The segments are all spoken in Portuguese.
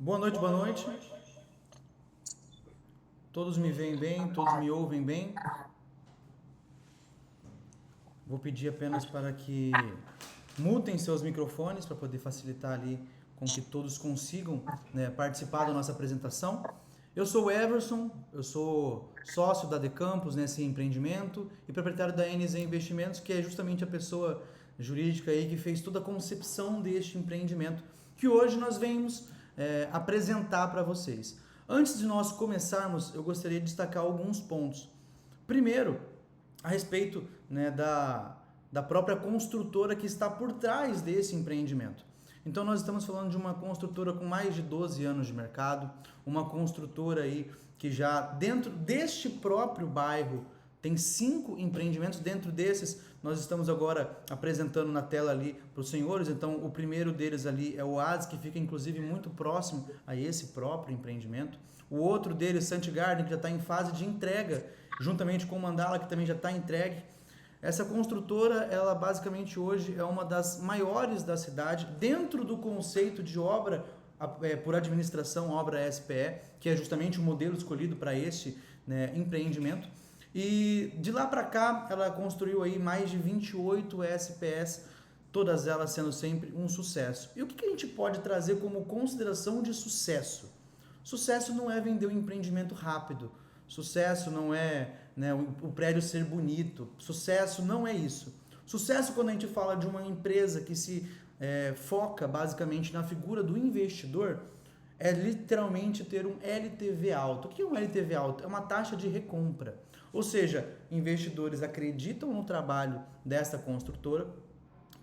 Boa noite, boa noite. Todos me veem bem, todos me ouvem bem. Vou pedir apenas para que mutem seus microfones para poder facilitar ali com que todos consigam, né, participar da nossa apresentação. Eu sou o Everson, eu sou sócio da Decampus nesse empreendimento e proprietário da NZ Investimentos, que é justamente a pessoa jurídica aí que fez toda a concepção deste empreendimento que hoje nós vemos apresentar para vocês. Antes de nós começarmos, eu gostaria de destacar alguns pontos. Primeiro, a respeito, né, da própria construtora que está por trás desse empreendimento. Então nós estamos falando de uma construtora com mais de 12 anos de mercado, uma construtora aí que já dentro deste próprio bairro tem 5 empreendimentos. Dentro desses nós estamos agora apresentando na tela ali para os senhores. Então o primeiro deles ali é o Oasis, que fica inclusive muito próximo a esse próprio empreendimento. O outro deles, Sant Garden, que já está em fase de entrega, juntamente com o Mandala, que também já está entregue. Essa construtora, ela basicamente hoje é uma das maiores da cidade, dentro do conceito de obra por administração, obra SPE, que é justamente o modelo escolhido para este, né, empreendimento. E de lá para cá, ela construiu aí mais de 28 SPS, todas elas sendo sempre um sucesso. E o que a gente pode trazer como consideração de sucesso? Sucesso não é vender um empreendimento rápido. Sucesso não é, né, o prédio ser bonito. Sucesso não é isso. Sucesso, quando a gente fala de uma empresa que se foca basicamente na figura do investidor, é literalmente ter um LTV alto. O que é um LTV alto? É uma taxa de recompra. Ou seja, investidores acreditam no trabalho desta construtora,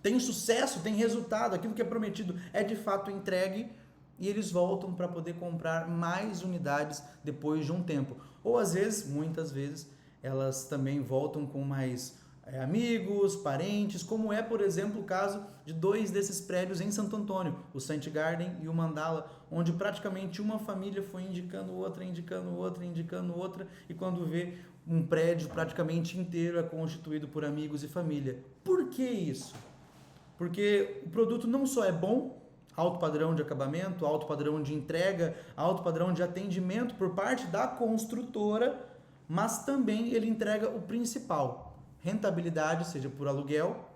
tem sucesso, tem resultado, aquilo que é prometido é de fato entregue, e eles voltam para poder comprar mais unidades depois de um tempo. Ou às vezes, muitas vezes, elas também voltam com mais amigos, parentes, como é, por exemplo, o caso de 2 desses prédios em Santo Antônio, o Sant Garden e o Mandala, onde praticamente uma família foi indicando outra, indicando outra, indicando outra, e quando vê, um prédio praticamente inteiro é constituído por amigos e família. Por que isso? Porque o produto não só é bom, alto padrão de acabamento, alto padrão de entrega, alto padrão de atendimento por parte da construtora, mas também ele entrega o principal, rentabilidade, seja por aluguel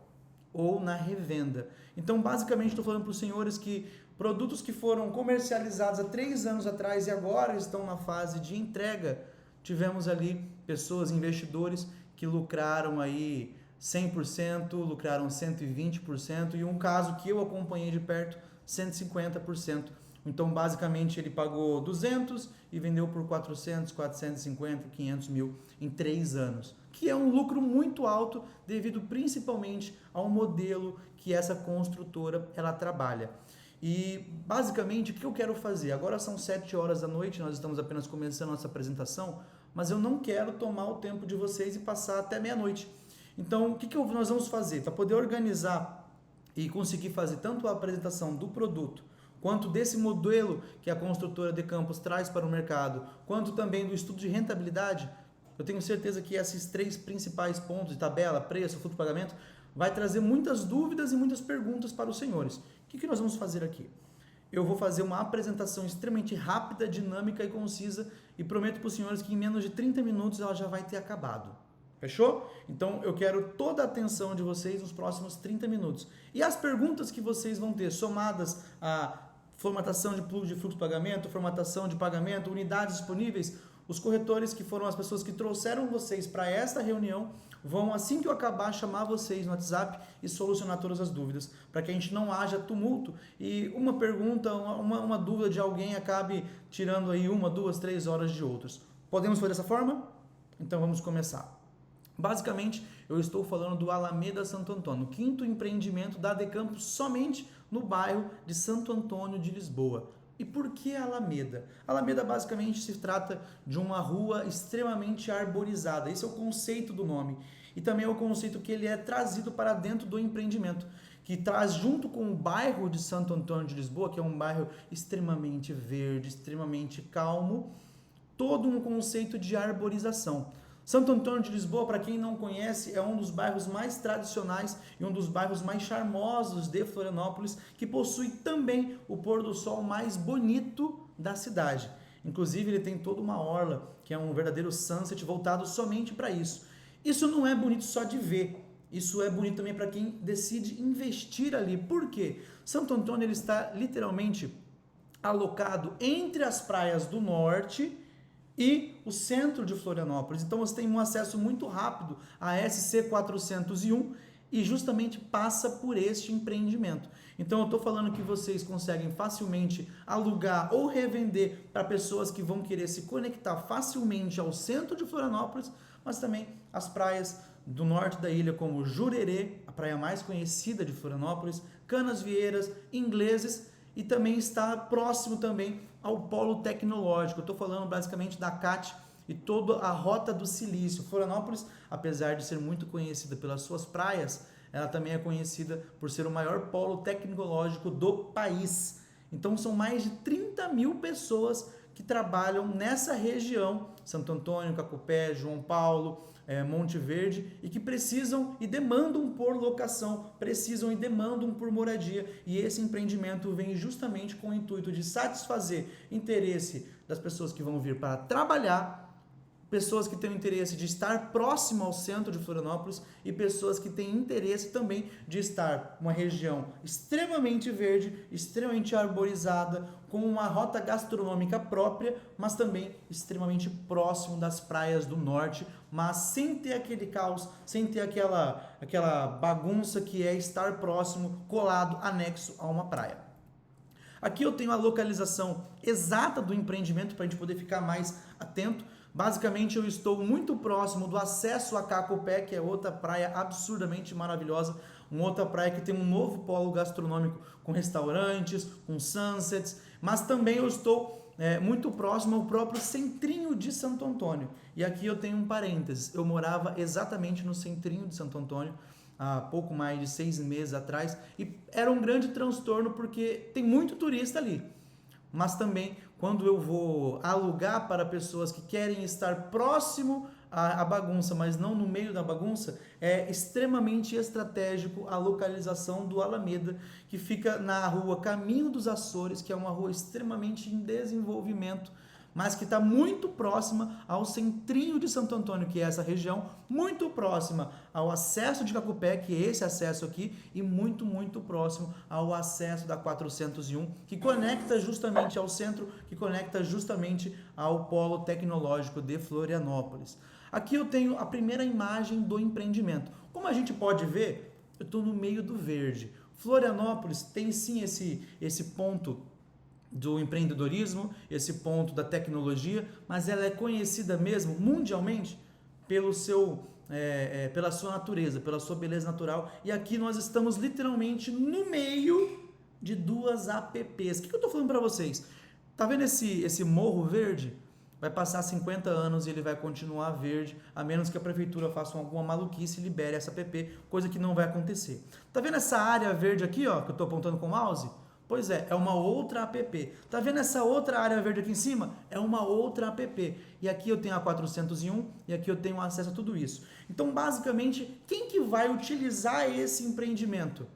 ou na revenda. Então, basicamente, estou falando para os senhores que produtos que foram comercializados há 3 anos atrás e agora estão na fase de entrega, tivemos ali pessoas, investidores que lucraram aí 100%, lucraram 120%, e um caso que eu acompanhei de perto, 150%. Então, basicamente, ele pagou 200 e vendeu por 400, 450, 500 mil em 3 anos. Que é um lucro muito alto devido principalmente ao modelo que essa construtora ela trabalha. E, basicamente, o que eu quero fazer? Agora são 7 horas da noite, nós estamos apenas começando a nossa apresentação, mas eu não quero tomar o tempo de vocês e passar até meia-noite. Então, o que nós vamos fazer? Para poder organizar e conseguir fazer tanto a apresentação do produto, quanto desse modelo que a construtora Decampus traz para o mercado, quanto também do estudo de rentabilidade, eu tenho certeza que esses 3 principais pontos de tabela, preço, fluxo de pagamento, vai trazer muitas dúvidas e muitas perguntas para os senhores. O que nós vamos fazer aqui? Eu vou fazer uma apresentação extremamente rápida, dinâmica e concisa, e prometo para os senhores que em menos de 30 minutos ela já vai ter acabado. Fechou? Então eu quero toda a atenção de vocês nos próximos 30 minutos. E as perguntas que vocês vão ter, somadas a formatação de fluxo de pagamento, formatação de pagamento, unidades disponíveis, os corretores, que foram as pessoas que trouxeram vocês para esta reunião, vão, assim que eu acabar, chamar vocês no WhatsApp e solucionar todas as dúvidas, para que a gente não haja tumulto e uma pergunta, uma dúvida de alguém acabe tirando aí 1, 2, 3 horas de outros. Podemos fazer dessa forma? Então vamos começar. Basicamente, eu estou falando do Alameda Santo Antônio, o 5º empreendimento da Decampus somente no bairro de Santo Antônio de Lisboa. E por que Alameda? Alameda basicamente se trata de uma rua extremamente arborizada. Esse é o conceito do nome. E também é o conceito que ele é trazido para dentro do empreendimento, que traz junto com o bairro de Santo Antônio de Lisboa, que é um bairro extremamente verde, extremamente calmo, todo um conceito de arborização. Santo Antônio de Lisboa, para quem não conhece, é um dos bairros mais tradicionais e um dos bairros mais charmosos de Florianópolis, que possui também o pôr do sol mais bonito da cidade. Inclusive, ele tem toda uma orla, que é um verdadeiro sunset voltado somente para isso. Isso não é bonito só de ver, isso é bonito também para quem decide investir ali. Por quê? Santo Antônio ele está literalmente alocado entre as praias do norte e o centro de Florianópolis. Então você tem um acesso muito rápido à SC 401 e justamente passa por este empreendimento. Então eu estou falando que vocês conseguem facilmente alugar ou revender para pessoas que vão querer se conectar facilmente ao centro de Florianópolis, mas também as praias do norte da ilha, como Jurerê, a praia mais conhecida de Florianópolis, Canasvieiras, Ingleses, e também está próximo também ao polo tecnológico. Eu estou falando basicamente da CAT e toda a Rota do Silício. Florianópolis, apesar de ser muito conhecida pelas suas praias, ela também é conhecida por ser o maior polo tecnológico do país. Então são mais de 30 mil pessoas que trabalham nessa região, Santo Antônio, Cacupé, João Paulo, Monte Verde, e que precisam e demandam por locação, precisam e demandam por moradia, e esse empreendimento vem justamente com o intuito de satisfazer interesse das pessoas que vão vir para trabalhar, pessoas que têm o interesse de estar próximo ao centro de Florianópolis e pessoas que têm interesse também de estar uma região extremamente verde, extremamente arborizada, com uma rota gastronômica própria, mas também extremamente próximo das praias do norte, mas sem ter aquele caos, sem ter aquela bagunça que é estar próximo, colado, anexo a uma praia. Aqui eu tenho a localização exata do empreendimento para a gente poder ficar mais atento. Basicamente, eu estou muito próximo do acesso a Cacupé, que é outra praia absurdamente maravilhosa, uma outra praia que tem um novo polo gastronômico com restaurantes, com sunsets, mas também eu estou muito próximo ao próprio centrinho de Santo Antônio. E aqui eu tenho um parênteses, eu morava exatamente no centrinho de Santo Antônio, há pouco mais de 6 meses atrás, e era um grande transtorno porque tem muito turista ali. Mas também, quando eu vou alugar para pessoas que querem estar próximo à bagunça, mas não no meio da bagunça, é extremamente estratégico a localização do Alameda, que fica na rua Caminho dos Açores, que é uma rua extremamente em desenvolvimento, mas que está muito próxima ao centrinho de Santo Antônio, que é essa região, muito próxima ao acesso de Cacupé, que é esse acesso aqui, e muito, muito próximo ao acesso da 401, que conecta justamente ao centro, que conecta justamente ao polo tecnológico de Florianópolis. Aqui eu tenho a primeira imagem do empreendimento. Como a gente pode ver, eu estou no meio do verde. Florianópolis tem sim esse ponto do empreendedorismo, esse ponto da tecnologia, mas ela é conhecida mesmo mundialmente pela sua natureza, pela sua beleza natural. E aqui nós estamos literalmente no meio de duas APPs. O que eu estou falando para vocês? Tá vendo esse morro verde? Vai passar 50 anos e ele vai continuar verde, a menos que a prefeitura faça alguma maluquice e libere essa APP, coisa que não vai acontecer. Tá vendo essa área verde aqui, ó, que eu estou apontando com o mouse? Pois é uma outra app. Tá vendo essa outra área verde aqui em cima? É uma outra app. E aqui eu tenho a 401 e aqui eu tenho acesso a tudo isso. Então, basicamente, quem que vai utilizar esse empreendimento?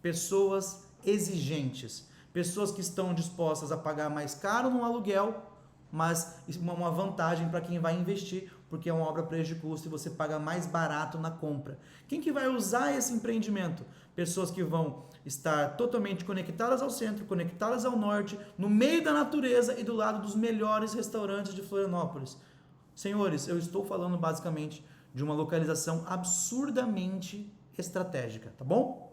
Pessoas exigentes. Pessoas que estão dispostas a pagar mais caro no aluguel, mas uma vantagem para quem vai investir, porque é uma obra preço de custo e você paga mais barato na compra. Quem que vai usar esse empreendimento? Pessoas que vão estar totalmente conectadas ao centro, conectadas ao norte, no meio da natureza e do lado dos melhores restaurantes de Florianópolis. Senhores, eu estou falando basicamente de uma localização absurdamente estratégica, tá bom?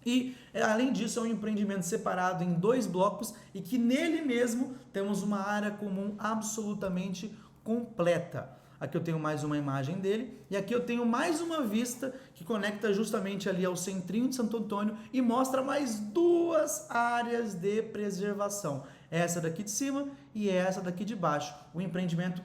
E, além disso, é um empreendimento separado em 2 blocos e que nele mesmo temos uma área comum absolutamente completa. Aqui eu tenho mais uma imagem dele e aqui eu tenho mais uma vista que conecta justamente ali ao centrinho de Santo Antônio e mostra mais 2 áreas de preservação. Essa daqui de cima e essa daqui de baixo. O empreendimento,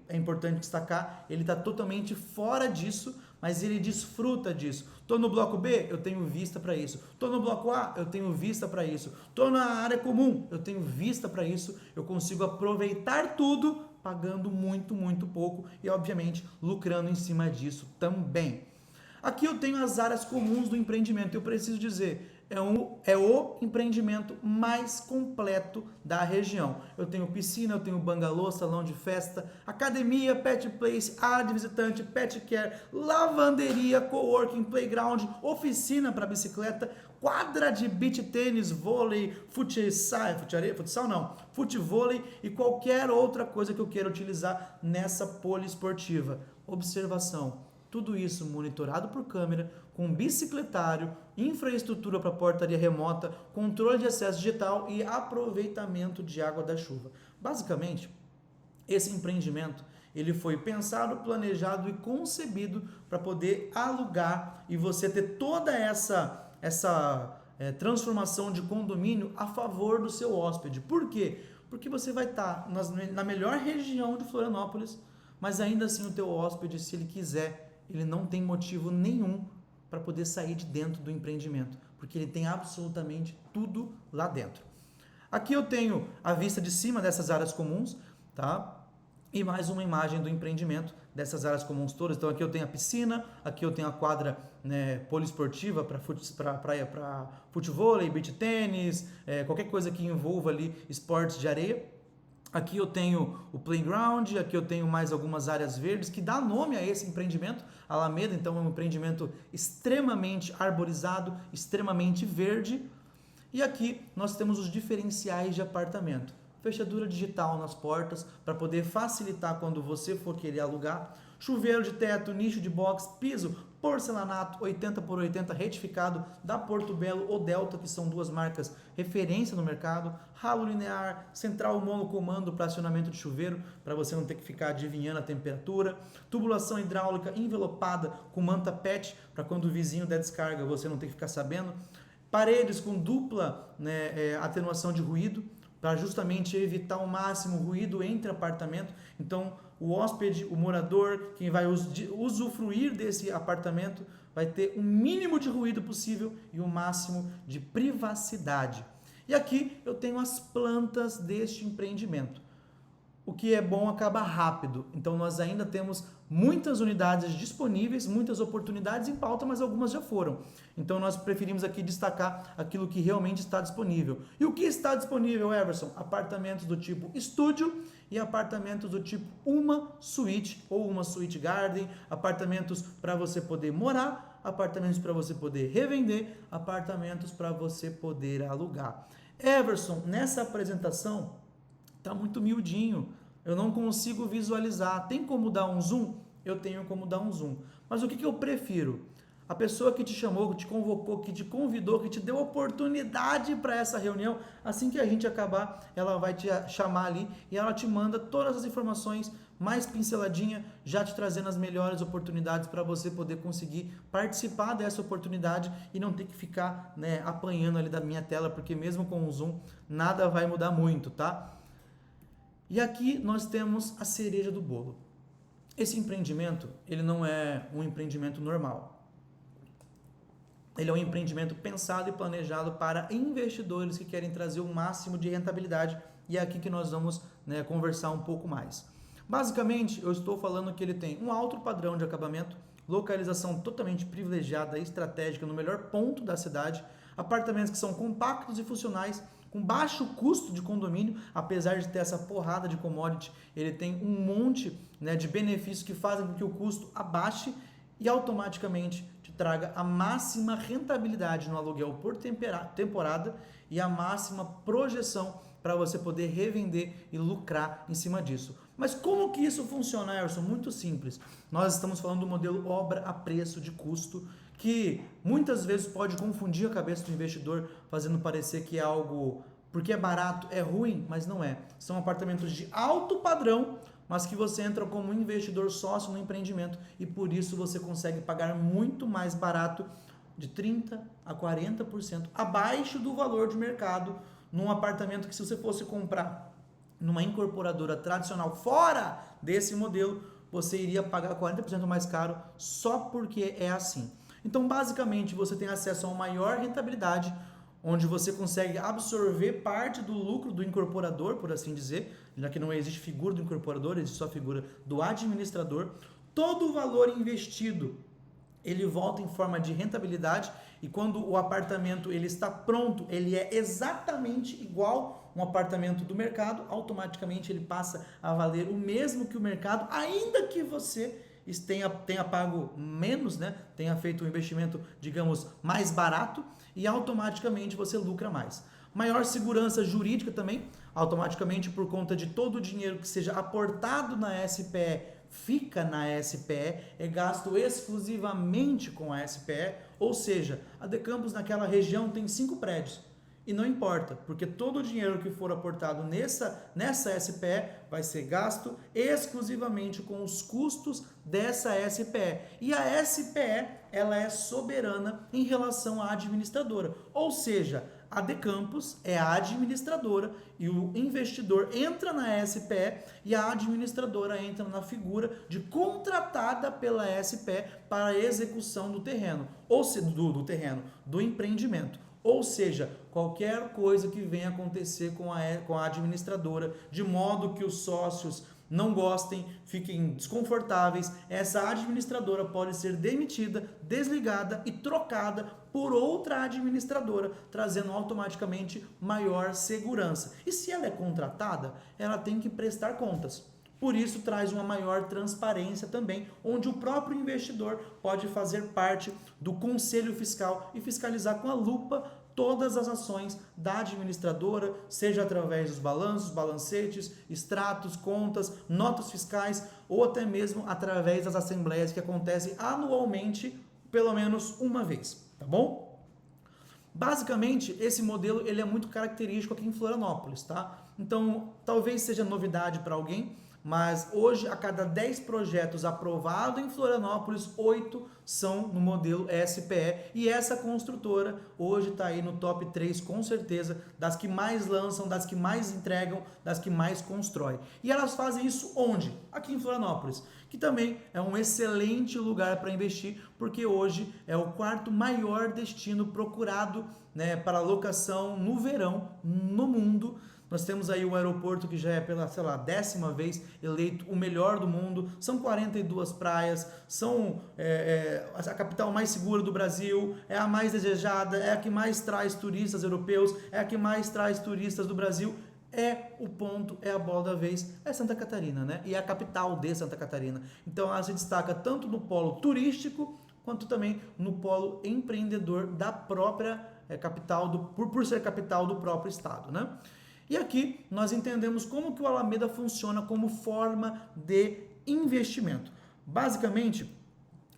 é importante destacar, ele está totalmente fora disso, mas ele desfruta disso. Estou no bloco B, eu tenho vista para isso. Estou no bloco A, eu tenho vista para isso. Estou na área comum, eu tenho vista para isso. Eu consigo aproveitar tudo pagando muito pouco e, obviamente, lucrando em cima disso também. Aqui eu tenho as áreas comuns do empreendimento. Eu preciso dizer, é o empreendimento mais completo da região. Eu tenho piscina, eu tenho bangalô, salão de festa, academia, pet place, área de visitante, pet care, lavanderia, coworking, playground, oficina para bicicleta, quadra de beach tênis, vôlei, futevôlei e qualquer outra coisa que eu queira utilizar nessa poliesportiva. Observação. Tudo isso monitorado por câmera, com bicicletário, infraestrutura para portaria remota, controle de acesso digital e aproveitamento de água da chuva. Basicamente, esse empreendimento ele foi pensado, planejado e concebido para poder alugar e você ter toda essa transformação de condomínio a favor do seu hóspede. Por quê? Porque você vai estar na melhor região de Florianópolis, mas ainda assim o teu hóspede, se ele quiser, ele não tem motivo nenhum para poder sair de dentro do empreendimento, porque ele tem absolutamente tudo lá dentro. Aqui eu tenho a vista de cima dessas áreas comuns, tá? E mais uma imagem do empreendimento dessas áreas comuns todas. Então aqui eu tenho a piscina, aqui eu tenho a quadra, né, poliesportiva para futevôlei, beach tênis, qualquer coisa que envolva ali esportes de areia. Aqui eu tenho o playground, aqui eu tenho mais algumas áreas verdes que dá nome a esse empreendimento, Alameda, então é um empreendimento extremamente arborizado, extremamente verde. E aqui nós temos os diferenciais de apartamento. Fechadura digital nas portas para poder facilitar quando você for querer alugar. Chuveiro de teto, nicho de box, piso, porcelanato 80x80 retificado da Porto Belo ou Delta, que são duas marcas referência no mercado. Ralo linear, central monocomando para acionamento de chuveiro, para você não ter que ficar adivinhando a temperatura. Tubulação hidráulica envelopada com manta PET, para quando o vizinho der descarga você não ter que ficar sabendo. Paredes com dupla, né, atenuação de ruído, para justamente evitar ao máximo ruído entre apartamento. Então, o hóspede, o morador, quem vai usufruir desse apartamento, vai ter o mínimo de ruído possível e o máximo de privacidade. E aqui eu tenho as plantas deste empreendimento. O que é bom acaba rápido, então nós ainda temos muitas unidades disponíveis, muitas oportunidades em pauta, mas algumas já foram. Então nós preferimos aqui destacar aquilo que realmente está disponível. E o que está disponível, Everson? Apartamentos do tipo estúdio e apartamentos do tipo uma suíte ou uma suíte garden, apartamentos para você poder morar, apartamentos para você poder revender, apartamentos para você poder alugar. Everson, nessa apresentação tá muito miudinho, eu não consigo visualizar. Tem como dar um zoom? Eu tenho como dar um zoom. Mas o que eu prefiro? A pessoa que te chamou, que te convocou, que te convidou, que te deu oportunidade para essa reunião, assim que a gente acabar, ela vai te chamar ali e ela te manda todas as informações mais pinceladinha, já te trazendo as melhores oportunidades para você poder conseguir participar dessa oportunidade e não ter que ficar, né, apanhando ali da minha tela, porque mesmo com o zoom, nada vai mudar muito, tá? E aqui nós temos a cereja do bolo. Esse empreendimento, ele não é um empreendimento normal. Ele é um empreendimento pensado e planejado para investidores que querem trazer o máximo de rentabilidade e é aqui que nós vamos, né, conversar um pouco mais. Basicamente, eu estou falando que ele tem um alto padrão de acabamento, localização totalmente privilegiada e estratégica no melhor ponto da cidade, apartamentos que são compactos e funcionais, com baixo custo de condomínio, apesar de ter essa porrada de commodity, ele tem um monte, né, de benefícios que fazem com que o custo abaixe e automaticamente te traga a máxima rentabilidade no aluguel por temporada e a máxima projeção para você poder revender e lucrar em cima disso. Mas como que isso funciona, Emerson? Muito simples. Nós estamos falando do modelo obra a preço de custo, que muitas vezes pode confundir a cabeça do investidor, fazendo parecer que é algo, porque é barato, é ruim, mas não é. São apartamentos de alto padrão, mas que você entra como investidor sócio no empreendimento e por isso você consegue pagar muito mais barato, de 30% a 40% abaixo do valor de mercado, num apartamento que se você fosse comprar numa incorporadora tradicional fora desse modelo, você iria pagar 40% mais caro só porque é assim. Então, basicamente, você tem acesso a uma maior rentabilidade, onde você consegue absorver parte do lucro do incorporador, por assim dizer, já que não existe figura do incorporador, existe só a figura do administrador. Todo o valor investido, ele volta em forma de rentabilidade, e quando o apartamento ele está pronto, ele é exatamente igual um apartamento do mercado, automaticamente ele passa a valer o mesmo que o mercado, ainda que você tenha pago menos, né? Tenha feito um investimento, digamos, mais barato, e automaticamente você lucra mais. Maior segurança jurídica também, automaticamente por conta de todo o dinheiro que seja aportado na SPE fica na SPE, é gasto exclusivamente com a SPE, ou seja, a Decampus naquela região tem 5 prédios. E não importa, porque todo o dinheiro que for aportado nessa SPE vai ser gasto exclusivamente com os custos dessa SPE. E a SPE, ela é soberana em relação à administradora. Ou seja, a Decampus é a administradora e o investidor entra na SPE e a administradora entra na figura de contratada pela SPE para a execução do terreno, ou seja, do empreendimento. Ou seja, qualquer coisa que venha acontecer com a administradora, de modo que os sócios não gostem, fiquem desconfortáveis, essa administradora pode ser demitida, desligada e trocada por outra administradora, trazendo automaticamente maior segurança. E se ela é contratada, ela tem que prestar contas. Por isso traz uma maior transparência também, onde o próprio investidor pode fazer parte do conselho fiscal e fiscalizar com a lupa todas as ações da administradora, seja através dos balanços, balancetes, extratos, contas, notas fiscais ou até mesmo através das assembleias que acontecem anualmente, pelo menos uma vez, tá bom? Basicamente, esse modelo ele é muito característico aqui em Florianópolis, tá? Então, talvez seja novidade para alguém, mas hoje, a cada 10 projetos aprovados em Florianópolis, 8 são no modelo SPE. E essa construtora hoje está aí no top 3, com certeza, das que mais lançam, das que mais entregam, das que mais constroem. E elas fazem isso onde? Aqui em Florianópolis, que também é um excelente lugar para investir, porque hoje é o 4º maior destino procurado, né, para locação no verão no mundo. Nós temos aí o aeroporto que já é pela, 10ª vez eleito o melhor do mundo. São 42 praias, são a capital mais segura do Brasil, é a mais desejada, é a que mais traz turistas europeus, é a que mais traz turistas do Brasil. É o ponto, é a bola da vez, é Santa Catarina, né? E é a capital de Santa Catarina. Então ela se destaca tanto no polo turístico, quanto também no polo empreendedor da própria capital, por ser capital do próprio estado, né? E aqui nós entendemos como que o Alameda funciona como forma de investimento. Basicamente,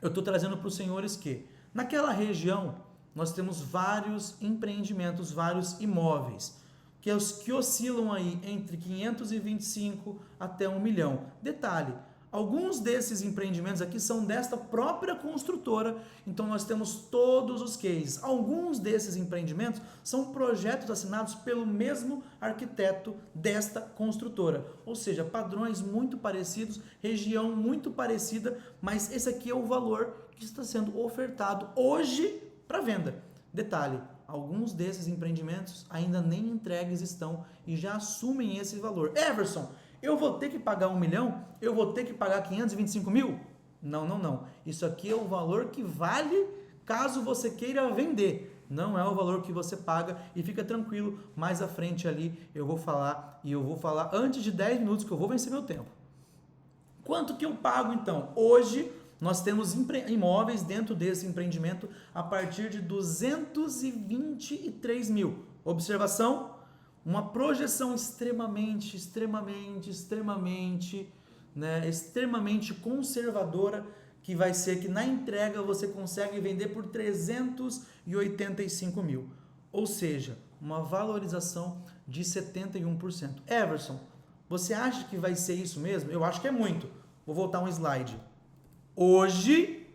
eu estou trazendo para os senhores que naquela região nós temos vários empreendimentos, vários imóveis, que oscilam aí entre 525 até 1 milhão. Detalhe, alguns desses empreendimentos aqui são desta própria construtora, então nós temos todos os cases. Alguns desses empreendimentos são projetos assinados pelo mesmo arquiteto desta construtora, ou seja, padrões muito parecidos, região muito parecida, mas esse aqui é o valor que está sendo ofertado hoje para venda. Detalhe, alguns desses empreendimentos ainda nem entregues estão e já assumem esse valor. Everson, eu vou ter que pagar 1 milhão? Eu vou ter que pagar 525 mil? Não. Isso aqui é o valor que vale caso você queira vender. Não é o valor que você paga e fica tranquilo. Mais à frente ali eu vou falar antes de 10 minutos que eu vou vencer meu tempo. Quanto que eu pago então? Hoje nós temos imóveis dentro desse empreendimento a partir de 223 mil. Observação? Uma projeção extremamente conservadora, que vai ser que na entrega você consegue vender por 385 mil. Ou seja, uma valorização de 71%. Everson, você acha que vai ser isso mesmo? Eu acho que é muito. Vou voltar um slide. Hoje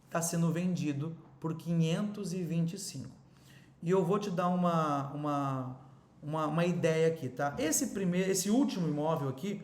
está sendo vendido por 525. E eu vou te dar uma ideia aqui, tá? Esse último imóvel aqui,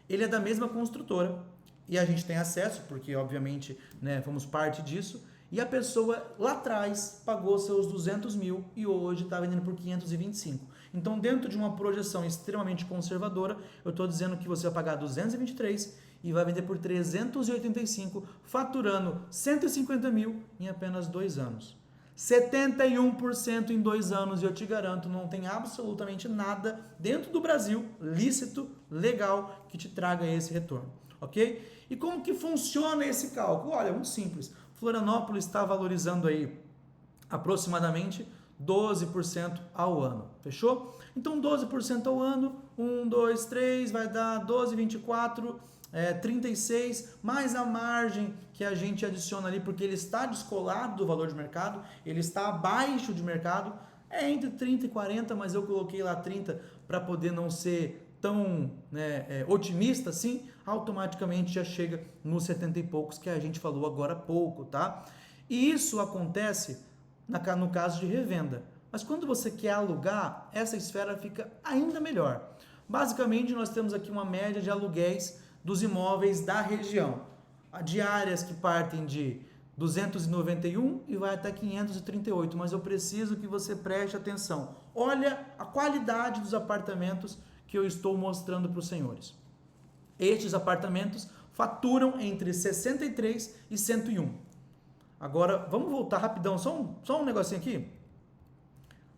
ele é da mesma construtora e a gente tem acesso, porque obviamente, né, fomos parte disso, E a pessoa lá atrás pagou seus 200 mil e hoje está vendendo por 525. Então, dentro de uma projeção extremamente conservadora, eu estou dizendo que você vai pagar 223 e vai vender por 385, faturando 150 mil em apenas 2 anos. 71% em 2 anos, e eu te garanto, não tem absolutamente nada dentro do Brasil, lícito, legal, que te traga esse retorno, ok? E como que funciona esse cálculo? Olha, é muito simples. Florianópolis está valorizando aí aproximadamente 12% ao ano, fechou? Então 12% ao ano, 1, 2, 3, vai dar 12, 24, 36, mais a margem que a gente adiciona ali, porque ele está descolado do valor de mercado, ele está abaixo de mercado, é entre 30 e 40, mas eu coloquei lá 30 para poder não ser tão otimista assim, automaticamente já chega nos 70 e poucos que a gente falou agora há pouco, tá? E isso acontece no caso de revenda. Mas quando você quer alugar, essa esfera fica ainda melhor. Basicamente, nós temos aqui uma média de aluguéis dos imóveis da região. Diárias que partem de 291 e vai até 538, mas eu preciso que você preste atenção. Olha a qualidade dos apartamentos que eu estou mostrando para os senhores. Estes apartamentos faturam entre 63 e 101. Agora, vamos voltar rapidão, só um negocinho aqui.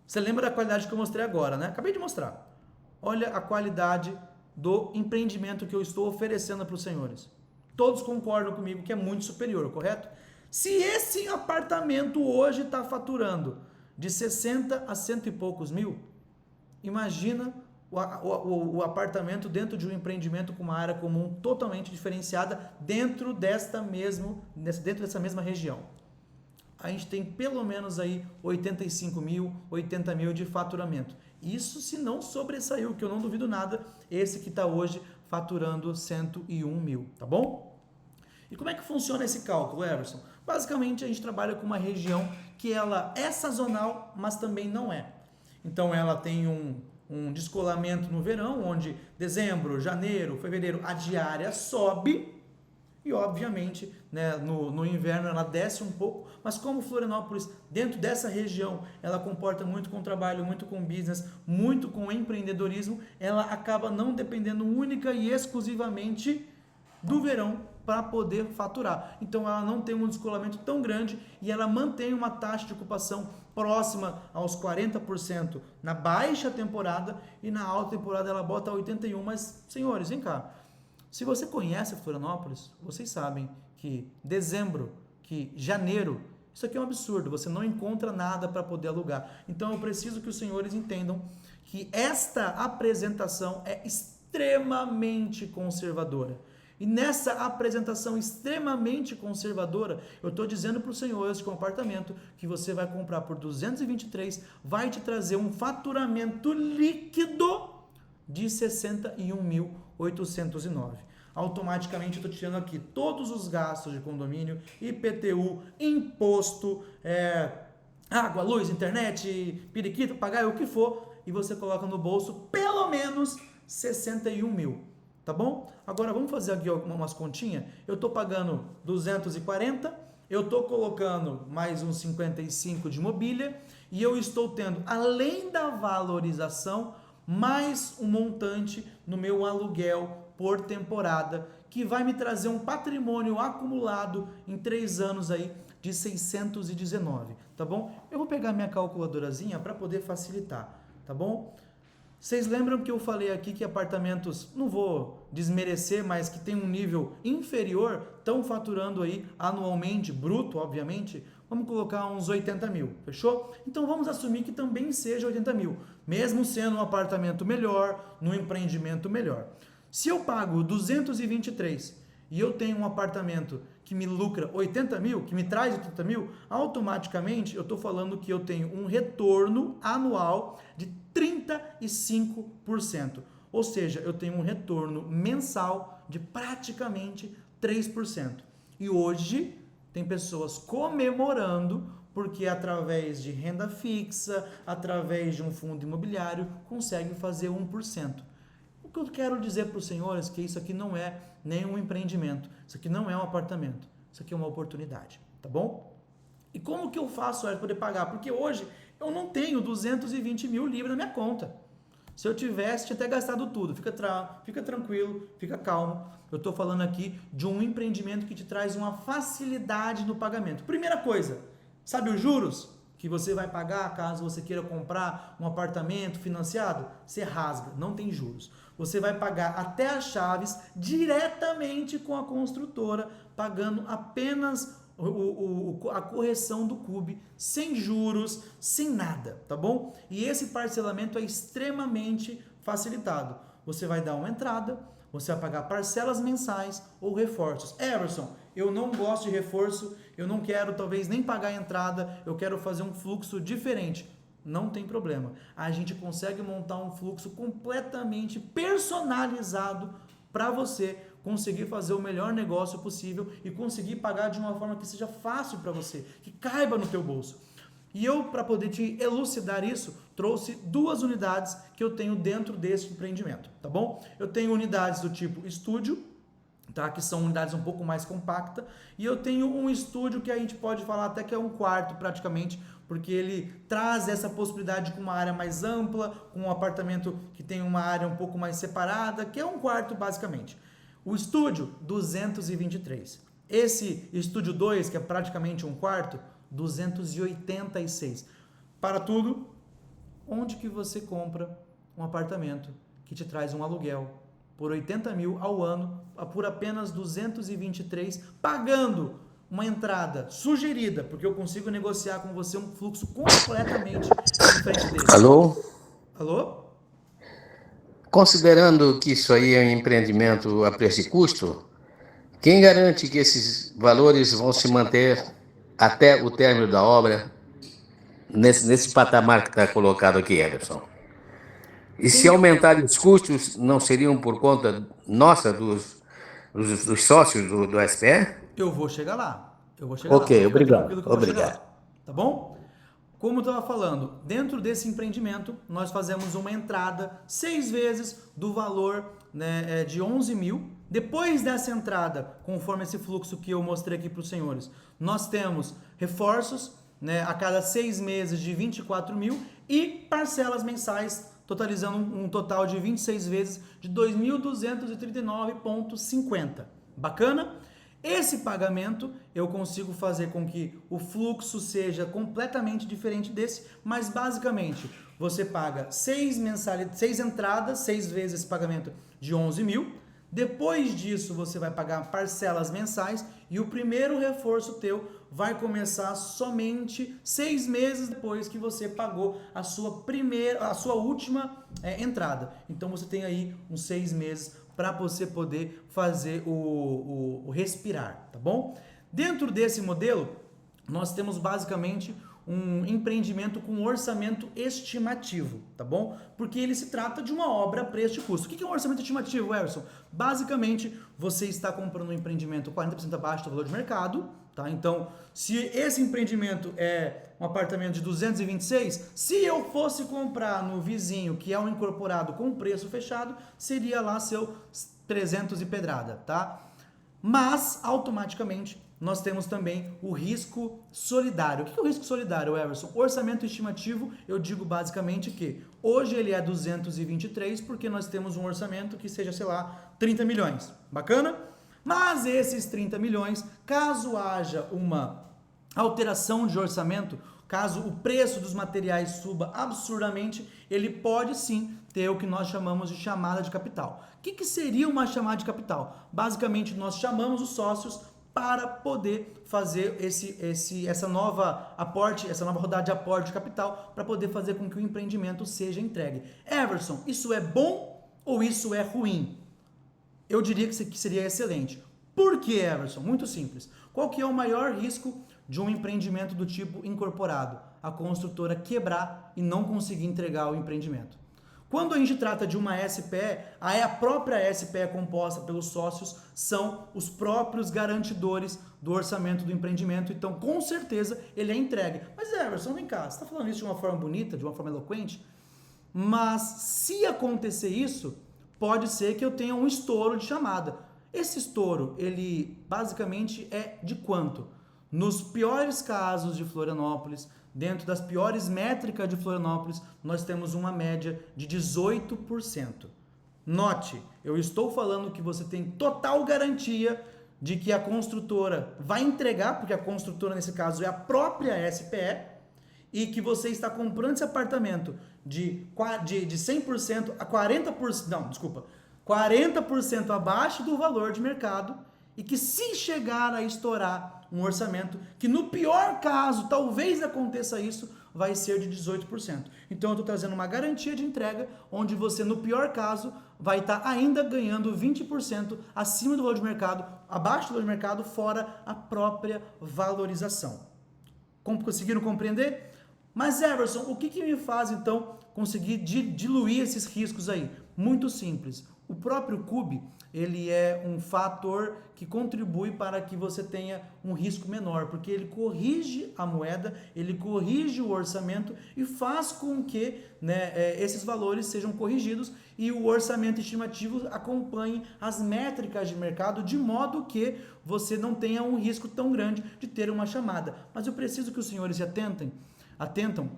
Você lembra da qualidade que eu mostrei agora, né? Acabei de mostrar. Olha a qualidade do empreendimento que eu estou oferecendo para os senhores. Todos concordam comigo que é muito superior, correto? Se esse apartamento hoje está faturando de 60 a 100 e poucos mil, imagina o apartamento dentro de um empreendimento com uma área comum totalmente diferenciada dentro dessa mesma região. A gente tem pelo menos aí 85 mil, 80 mil de faturamento. Isso se não sobressaiu, que eu não duvido nada, esse que está hoje faturando 101 mil, tá bom? E como é que funciona esse cálculo, Everson? Basicamente, a gente trabalha com uma região que ela é sazonal, mas também não é. Então, ela tem um descolamento no verão, onde dezembro, janeiro, fevereiro, a diária sobe e, obviamente, né, no inverno ela desce um pouco, mas como Florianópolis, dentro dessa região, ela comporta muito com trabalho, muito com business, muito com empreendedorismo, ela acaba não dependendo única e exclusivamente do verão para poder faturar. Então ela não tem um descolamento tão grande e ela mantém uma taxa de ocupação próxima aos 40% na baixa temporada e na alta temporada ela bota 81%. Mas, senhores, vem cá. Se você conhece Florianópolis, vocês sabem que dezembro, que janeiro, isso aqui é um absurdo, você não encontra nada para poder alugar. Então eu preciso que os senhores entendam que esta apresentação é extremamente conservadora. E nessa apresentação extremamente conservadora, eu estou dizendo para os senhores que um apartamento que você vai comprar por 223 vai te trazer um faturamento líquido de 61.809. Automaticamente eu estou tirando aqui todos os gastos de condomínio, IPTU, imposto, água, luz, internet, periquito, pagar o que for, e você coloca no bolso pelo menos 61 mil. Tá bom? Agora vamos fazer aqui umas continhas. Eu estou pagando 240, eu estou colocando mais uns 55 de mobília e eu estou tendo, além da valorização, mais um montante no meu aluguel por temporada, que vai me trazer um patrimônio acumulado em 3 anos aí de 619, tá bom? Eu vou pegar minha calculadorazinha para poder facilitar, tá bom? Vocês lembram que eu falei aqui que apartamentos, não vou desmerecer, mas que tem um nível inferior, estão faturando aí anualmente, bruto, obviamente, vamos colocar uns 80 mil, fechou? Então vamos assumir que também seja 80 mil, mesmo sendo um apartamento melhor, num empreendimento melhor. Se eu pago 223 e eu tenho um apartamento que me lucra 80 mil, que me traz 80 mil, automaticamente eu estou falando que eu tenho um retorno anual de 35%. Ou seja, eu tenho um retorno mensal de praticamente 3%. E hoje tem pessoas comemorando porque através de renda fixa, através de um fundo imobiliário, consegue fazer 1%. O que eu quero dizer para os senhores é que isso aqui não é nenhum empreendimento, isso aqui não é um apartamento, isso aqui é uma oportunidade, tá bom? E como que eu faço para poder pagar? Porque hoje eu não tenho 220 mil libras na minha conta. Se eu tivesse, tinha até gastado tudo. Fica tranquilo, fica calmo. Eu estou falando aqui de um empreendimento que te traz uma facilidade no pagamento. Primeira coisa, sabe os juros que você vai pagar caso você queira comprar um apartamento financiado? Você rasga, não tem juros. Você vai pagar até as chaves diretamente com a construtora, pagando apenas a correção do CUB, sem juros, sem nada, tá bom? E esse parcelamento é extremamente facilitado. Você vai dar uma entrada, você vai pagar parcelas mensais ou reforços. Everson, eu não gosto de reforço, eu não quero talvez nem pagar a entrada, eu quero fazer um fluxo diferente. Não tem problema. A gente consegue montar um fluxo completamente personalizado para você conseguir fazer o melhor negócio possível e conseguir pagar de uma forma que seja fácil para você, que caiba no teu bolso. E eu, para poder te elucidar isso, trouxe 2 unidades que eu tenho dentro desse empreendimento, tá bom? Eu tenho unidades do tipo estúdio, tá? Que são unidades um pouco mais compactas, e eu tenho um estúdio que a gente pode falar até que é um quarto praticamente, porque ele traz essa possibilidade com uma área mais ampla, com um apartamento que tem uma área um pouco mais separada, que é um quarto basicamente. O estúdio, 223. Esse estúdio 2, que é praticamente um quarto, 286. Para tudo, onde que você compra um apartamento que te traz um aluguel por 80 mil ao ano, por apenas 223, pagando uma entrada sugerida, porque eu consigo negociar com você um fluxo completamente diferente dele. Alô? Alô? Considerando que isso aí é um empreendimento a preço e custo, quem garante que esses valores vão se manter até o término da obra, nesse patamar que está colocado aqui, Everson? E se Quem... aumentarem os custos, não seriam por conta nossa, dos sócios do SPE? Eu vou chegar lá. Ok, Pode ficar obrigado. tranquilo que eu vou chegar Obrigado. lá. Tá bom? Como eu estava falando, dentro desse empreendimento, nós fazemos uma entrada 6 vezes do valor, né, de 11 mil. Depois dessa entrada, conforme esse fluxo que eu mostrei aqui para os senhores, nós temos reforços, né, a cada 6 meses de 24 mil e parcelas mensais, totalizando um total de 26 vezes de 2.239,50. Bacana? Esse pagamento eu consigo fazer com que o fluxo seja completamente diferente desse, mas basicamente você paga 6 entradas, 6 vezes esse pagamento de 11 mil. Depois disso você vai pagar parcelas mensais e o primeiro reforço teu vai começar somente 6 meses depois que você pagou a sua última entrada. Então você tem aí uns 6 meses para você poder fazer o respirar, tá bom? Dentro desse modelo, nós temos basicamente um empreendimento com orçamento estimativo, tá bom? Porque ele se trata de uma obra a preço e custo. O que é um orçamento estimativo, Everson? Basicamente, você está comprando um empreendimento 40% abaixo do valor de mercado, tá? Então, se esse empreendimento é um apartamento de 226, se eu fosse comprar no vizinho, que é um incorporado com preço fechado, seria lá seu 300 e pedrada, tá? Mas, automaticamente, nós temos também o risco solidário. O que é o risco solidário, Everson? O orçamento estimativo, eu digo basicamente que hoje ele é 223 porque nós temos um orçamento que seja, sei lá, 30 milhões. Bacana? Mas esses 30 milhões, caso haja uma alteração de orçamento, caso o preço dos materiais suba absurdamente, ele pode sim ter o que nós chamamos de chamada de capital. O que seria uma chamada de capital? Basicamente, nós chamamos os sócios para poder fazer essa nova rodada de aporte de capital, para poder fazer com que o empreendimento seja entregue. Everson, isso é bom ou isso é ruim? Eu diria que seria excelente. Por que, Everson? Muito simples. Qual que é o maior risco de um empreendimento do tipo incorporado? A construtora quebrar e não conseguir entregar o empreendimento. Quando a gente trata de uma SPE, a própria SPE composta pelos sócios são os próprios garantidores do orçamento do empreendimento, então com certeza ele é entregue. Mas Everson, vem cá, você está falando isso de uma forma bonita, de uma forma eloquente, mas se acontecer isso, pode ser que eu tenha um estouro de chamada. Esse estouro, ele basicamente é de quanto? Nos piores casos de Florianópolis, dentro das piores métricas de Florianópolis, nós temos uma média de 18%. Note, eu estou falando que você tem total garantia de que a construtora vai entregar, porque a construtora nesse caso é a própria SPE, e que você está comprando esse apartamento de 100% a 40%, não, desculpa, 40% abaixo do valor de mercado, e que se chegar a estourar um orçamento, que no pior caso, talvez aconteça isso, vai ser de 18%. Então eu estou trazendo uma garantia de entrega, onde você no pior caso vai estar ainda ganhando 20% acima do valor de mercado, abaixo do valor de mercado, fora a própria valorização. Conseguiram compreender? Mas Everson, o que me faz então conseguir diluir esses riscos aí? Muito simples. O próprio CUBE, ele é um fator que contribui para que você tenha um risco menor, porque ele corrige a moeda, ele corrige o orçamento e faz com que esses valores sejam corrigidos e o orçamento estimativo acompanhe as métricas de mercado, de modo que você não tenha um risco tão grande de ter uma chamada. Mas eu preciso que os senhores se atentam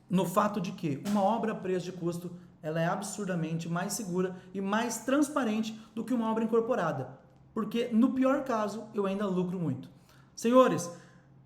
no fato de que uma obra a preço de custo ela é absurdamente mais segura e mais transparente do que uma obra incorporada, porque no pior caso eu ainda lucro muito. Senhores,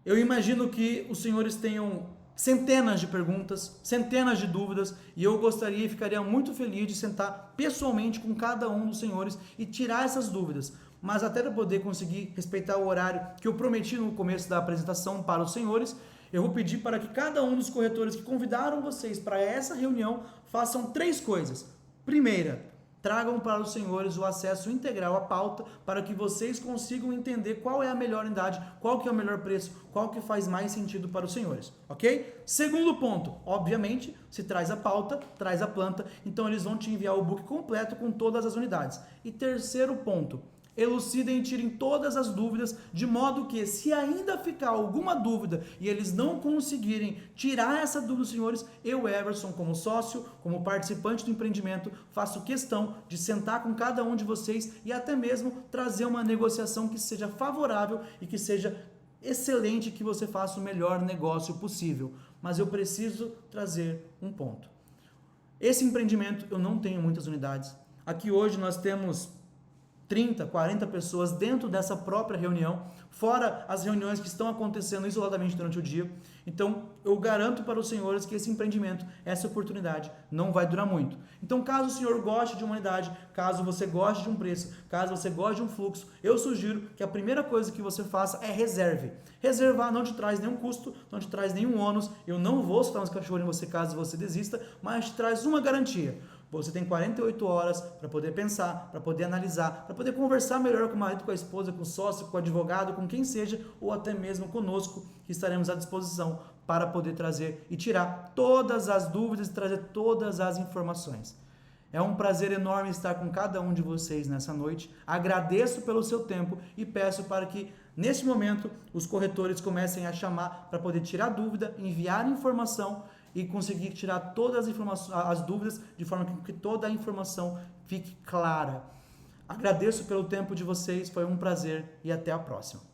eu imagino que os senhores tenham centenas de perguntas, centenas de dúvidas, e eu gostaria e ficaria muito feliz de sentar pessoalmente com cada um dos senhores e tirar essas dúvidas. Mas até para poder conseguir respeitar o horário que eu prometi no começo da apresentação para os senhores, eu vou pedir para que cada um dos corretores que convidaram vocês para essa reunião façam 3 coisas. Primeira, tragam para os senhores o acesso integral à pauta para que vocês consigam entender qual é a melhor unidade, qual que é o melhor preço, qual que faz mais sentido para os senhores, ok? Segundo ponto, obviamente, se traz a pauta, traz a planta, então eles vão te enviar o book completo com todas as unidades. E terceiro ponto, elucidem e tirem todas as dúvidas, de modo que, se ainda ficar alguma dúvida e eles não conseguirem tirar essa dúvida dos senhores, eu, Everson, como sócio, como participante do empreendimento, faço questão de sentar com cada um de vocês e até mesmo trazer uma negociação que seja favorável e que seja excelente, que você faça o melhor negócio possível. Mas eu preciso trazer um ponto. Esse empreendimento, eu não tenho muitas unidades. Aqui hoje nós temos 30, 40 pessoas dentro dessa própria reunião, fora as reuniões que estão acontecendo isoladamente durante o dia. Então, eu garanto para os senhores que esse empreendimento, essa oportunidade, não vai durar muito. Então, caso o senhor goste de uma unidade, caso você goste de um preço, caso você goste de um fluxo, eu sugiro que a primeira coisa que você faça é reserve. Reservar não te traz nenhum custo, não te traz nenhum ônus, eu não vou soltar uns cachorros em você caso você desista, mas te traz uma garantia. Você tem 48 horas para poder pensar, para poder analisar, para poder conversar melhor com o marido, com a esposa, com o sócio, com o advogado, com quem seja, ou até mesmo conosco, que estaremos à disposição para poder trazer e tirar todas as dúvidas e trazer todas as informações. É um prazer enorme estar com cada um de vocês nessa noite. Agradeço pelo seu tempo e peço para que, neste momento, os corretores comecem a chamar para poder tirar dúvida, enviar informação e conseguir tirar todas as informações, as dúvidas, de forma que toda a informação fique clara. Agradeço pelo tempo de vocês, foi um prazer e até a próxima.